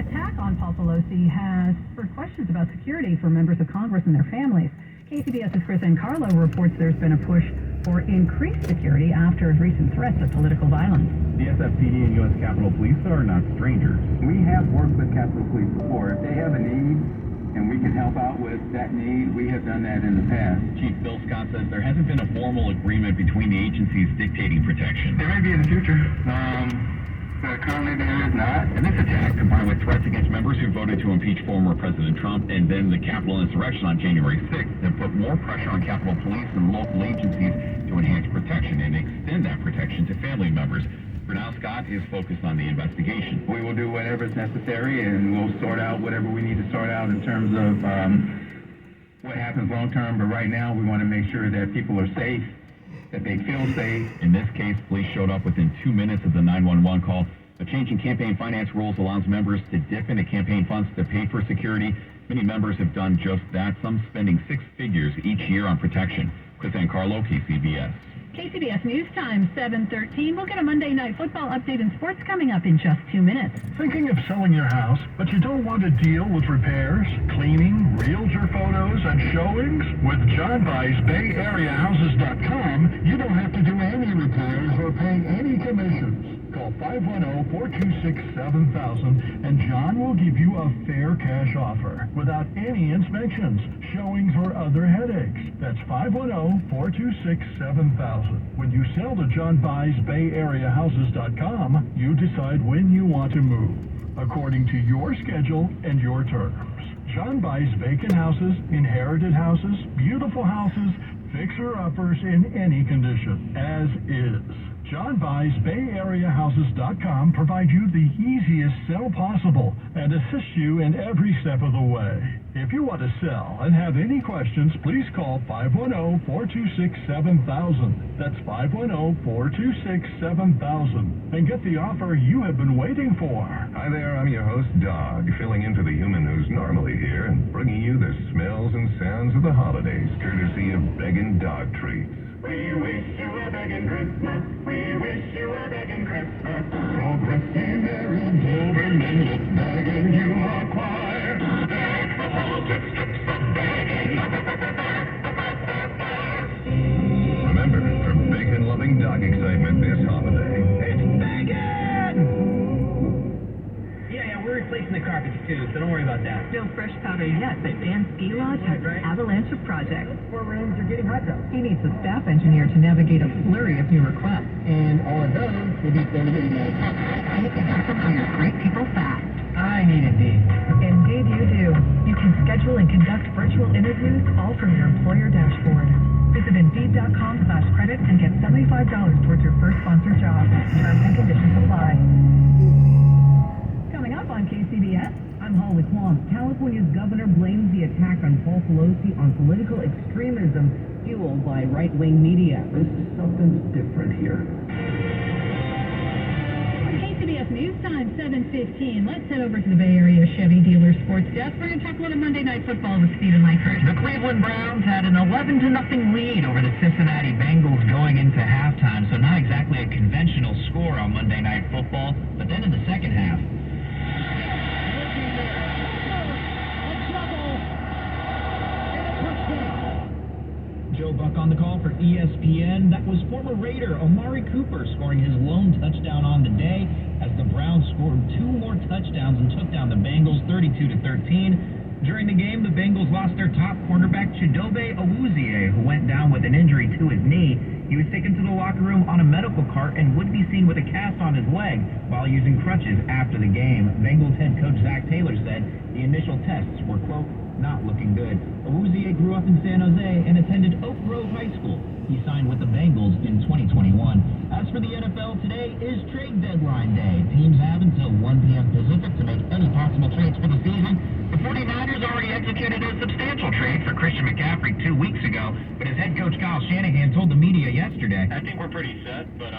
attack on Paul Pelosi has spurred questions about security for members of Congress and their families. KCBS's Chris Carlo reports there's been a push for increased security after recent threats of political violence. The SFPD and U.S. Capitol Police are not strangers. We have worked with Capitol Police before. If they have a need and we can help out with that need, we have done that in the past. Chief Bill Scott says there hasn't been a formal agreement between the agencies dictating protection. There may be in the future. But currently there is not. And this attack, combined with threats against members who voted to impeach former President Trump and then the Capitol insurrection on January 6th, have put more pressure on Capitol Police and local agencies to enhance protection and extend that protection to family members. For now, Scott is focused on the investigation. We will do whatever is necessary, and we'll sort out whatever we need to sort out in terms of what happens long term. But right now, we want to make sure that people are safe, that they feel safe. In this case, police showed up within 2 minutes of the 911 call. A change in campaign finance rules allows members to dip into campaign funds to pay for security. Many members have done just that, some spending six figures each year on protection. Chris Carlo, KCBS. KCBS News Time, 7:13. We'll get a Monday Night Football update in sports coming up in just 2 minutes. Thinking of selling your house, but you don't want to deal with repairs, cleaning, realtor photos, and showings? With John Vai's BayAreaHouses.com, you don't have to do any repairs or pay any commissions. Call 510-426-7000 and John will give you a fair cash offer without any inspections, showings, or other headaches. That's 510-426-7000. When you sell to John Vai's BayAreaHouses.com, you decide when you want to move, according to your schedule and your terms. John buys vacant houses, inherited houses, beautiful houses, fixer-uppers in any condition, as is. John Vai's BayAreaHouses.com provides you the easiest sell possible and assists you in every step of the way. If you want to sell and have any questions, please call 510-426-7000. That's 510-426-7000 and get the offer you have been waiting for. Hi there, I'm your host, Dog, filling in for the human who's normally here and bringing you the smells and sounds of the holidays, courtesy of Beggin' Dog Treats. We wish you a begging Christmas. We wish you a begging Christmas. So Christy, Mary, Doberman, it's begging you acquire. Beg the whole district's a begging. Remember, for bacon-loving dog excitement this holiday, it's beggin'! Yeah, we're replacing the carpets too, so don't worry about that. No fresh powder yet, but Dan Ski Lodge has an avalanche of projects. 4 rooms are getting hot though. He needs a staff engineer to navigate a flurry of new requests. And all of those will be filled in the Some hire great people fast. I need Indeed. Indeed you do. You can schedule and conduct virtual interviews all from your employer dashboard. Visit Indeed.com/credit and get $75 towards your first sponsored job. Terms and conditions apply. Coming up on KCBS, I'm Holly Kwong. California's governor blames the attack on Paul Pelosi on political extremism fueled by right-wing media. Something's different here. KCBS News Time, 7:15. Let's head over to the Bay Area Chevy Dealer Sports Desk. We're going to talk a little Monday Night Football with Stephen Langford. The Cleveland Browns had an 11-0 lead over the Cincinnati Bengals going into halftime, so not exactly a conventional score on Monday Night Football. But then in the second half, Joe Buck on the call for ESPN. That was former Raider Amari Cooper scoring his lone touchdown on the day as the Browns scored 2 more touchdowns and took down the Bengals 32-13. During the game, the Bengals lost their top cornerback Chidobe Awuzie, who went down with an injury to his knee. He was taken to the locker room on a medical cart and would be seen with a cast on his leg while using crutches after the game. Bengals head coach Zach Taylor said the initial tests were, quote, not looking good. Awuzie grew up in San Jose and attended Oak Grove High School. He signed with the Bengals in 2021. As for the NFL, today is trade deadline day. Teams have until 1 p.m. Pacific to make any possible trades for the season. The 49ers already executed a substantial trade for Christian McCaffrey 2 weeks ago, but his head coach Kyle Shanahan told the media yesterday, I think we're pretty set, but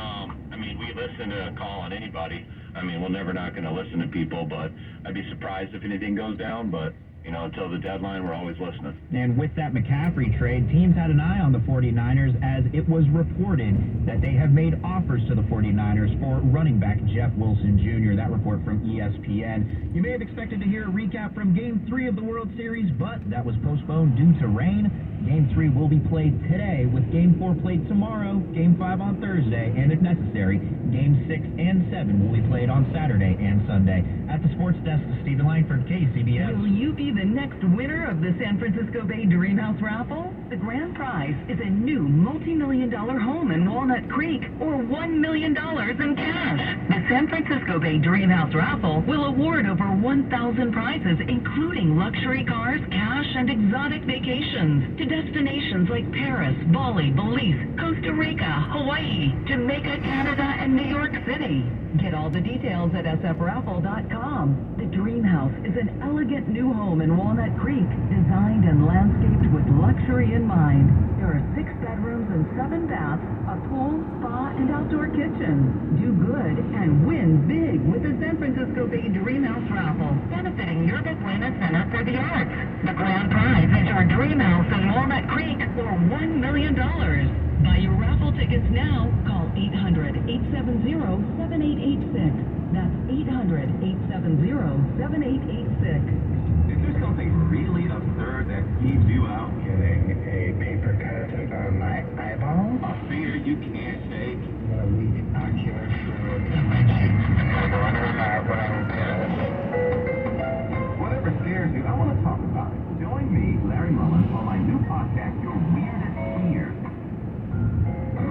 we listen to a call on anybody. We're never not going to listen to people, but I'd be surprised if anything goes down, but until the deadline, we're always listening. And with that McCaffrey trade, teams had an eye on the 49ers as it was reported that they have made offers to the 49ers for running back Jeff Wilson Jr. That report from ESPN. You may have expected to hear a recap from Game 3 of the World Series, but that was postponed due to rain. Game 3 will be played today, with Game 4 played tomorrow, Game 5 on Thursday, and if necessary, Game 6 and 7 will be played on Saturday and Sunday. At the sports desk, Stephen Langford, KCBS. Will you be the next winner of the San Francisco Bay Dreamhouse raffle? The grand prize is a new multi-million-dollar home in Walnut Creek or $1 million in cash. The San Francisco Bay Dreamhouse raffle will award over 1,000 prizes, including luxury cars, cash, and exotic vacations to destinations like Paris, Bali, Belize, Costa Rica, Hawaii, Jamaica, Canada, and New York City. Get all the details at sfraffle.com. The Dream House is an elegant new home in Walnut Creek, designed and landscaped with luxury in mind. There are 6 bedrooms and 7 baths, a pool, spa, and outdoor kitchen. Do good and win big with the San Francisco Bay Dream House raffle, benefiting Yerba Buena Center for the Arts. The grand prize is your Dream House in Walnut Creek for $1 million. Buy your raffle tickets now. Call 800-870-7886. That's 800-870-7886. Is there something really absurd that keeps you out? Getting a paper cut on my eyeball. A fear you can't shake? A weak ocular fluid in my cheeks. I wonder what I will get. Whatever scares you, I want to talk about it. Join me, Larry Mullen, on my new podcast, Your Weirdest Fears.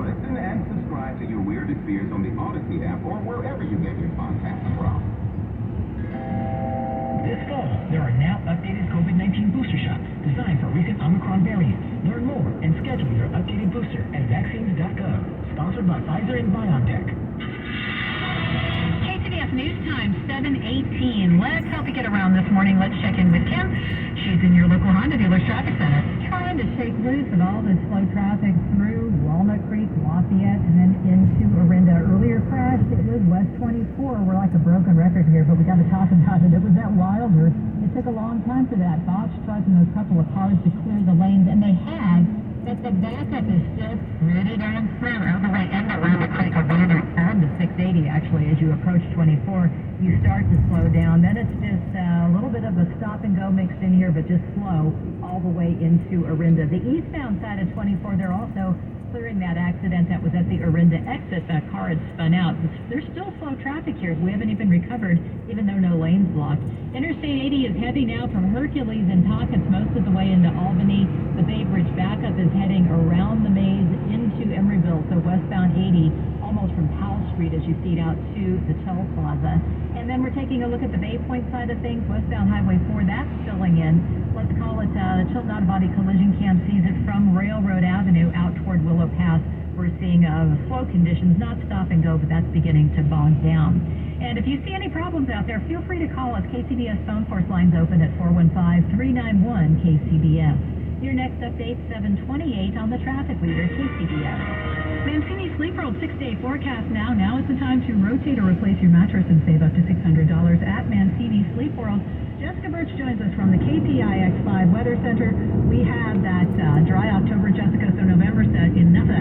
Listen and subscribe to Your Weirdest Fears on the Odyssey app or wherever you get your podcasts from. This fall, there are now updated COVID-19 booster shots designed for recent Omicron variants. Learn more and schedule your updated booster at vaccines.gov. Sponsored by Pfizer and BioNTech. KCBS News Time, 7:18. Let's help you get around this morning. Let's check in with Kim. She's in your local Honda dealer's traffic center. Trying to shake loose of all this slow traffic through Walnut Creek, Lafayette, and then into Orinda. Earlier crash, it was West 24. We're like a broken record here, but we got to talk about it. It was that Wilder. It took a long time for that box truck and those couple of cars to clear the lanes, and they had. But the backup is still pretty darn slow all the way into Walnut Creek, Orinda, on the 680. Actually, as you approach 24, you start to slow down. Then it's just a little bit of a stop and go mixed in here, but just slow all the way into Orinda. The eastbound side of 24, they're also clearing that accident that was at the Orinda exit. That car had spun out. There's still slow traffic here. We haven't even recovered, even though no lanes blocked. Interstate 80 is heavy now from Hercules and pockets most of the way into Albany. The Bay Bridge backup is heading around the maze into Emeryville, so westbound 80, almost from Powell Street as you feed out to the Toll Plaza. And then we're taking a look at the Bay Point side of things. Westbound Highway 4, that's filling in. Let's call it the Chilton Auto Body Collision Cam sees it from Railroad Avenue out toward Willow Pass. We're seeing slow conditions, not stop and go, but that's beginning to bog down. And if you see any problems out there, feel free to call us. KCBS phone force lines open at 415-391-KCBS. Your next update, 728 on the traffic leader, KCBS. Mancini Sleep World 6-day forecast now. Now is the time to rotate or replace your mattress and save up to $600 at Mancini Sleep World. Jessica Birch joins us from the KPIX5 Weather Center. We have that dry October, Jessica, so November set in Napa.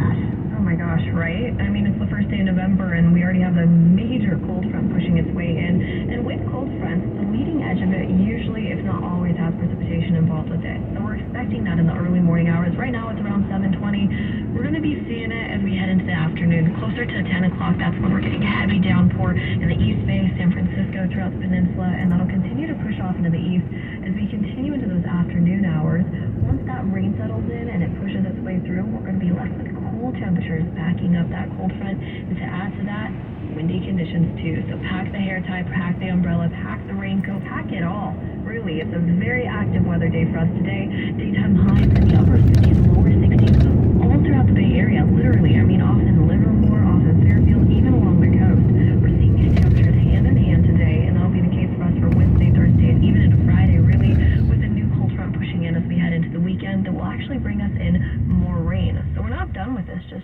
Oh my gosh, right? I mean, it's the first day of November, and we already have a major cold front pushing its way in. And with cold fronts, the leading edge of it usually, if not always, has precipitation involved with it. So we're expecting that in the early morning hours. Right now, it's around 7:20. We're going to be seeing it as we head into the afternoon. Closer to 10 o'clock, that's when we're getting heavy downpour in the East Bay, San Francisco, throughout the peninsula, and that'll continue to push off into the east as we continue into those afternoon hours. Once that rain settles in and it pushes its way through, we're going to be left with cool temperatures backing up that cold front. And to add to that, windy conditions too. So pack the hair tie, pack the umbrella, pack the raincoat, pack it all. Really, it's a very active weather day for us today. Daytime highs in the upper 50s, lower 60s, all throughout the Bay Area. Literally, I mean, often Livermore, often Fairfield, even along the coast. We're seeing these temperatures hand in hand today, and that'll be the case for us for Wednesday, Thursday, and even into Friday, really, with a new cold front pushing in as we head into the weekend that will actually bring us in more rain. So we're not done with this just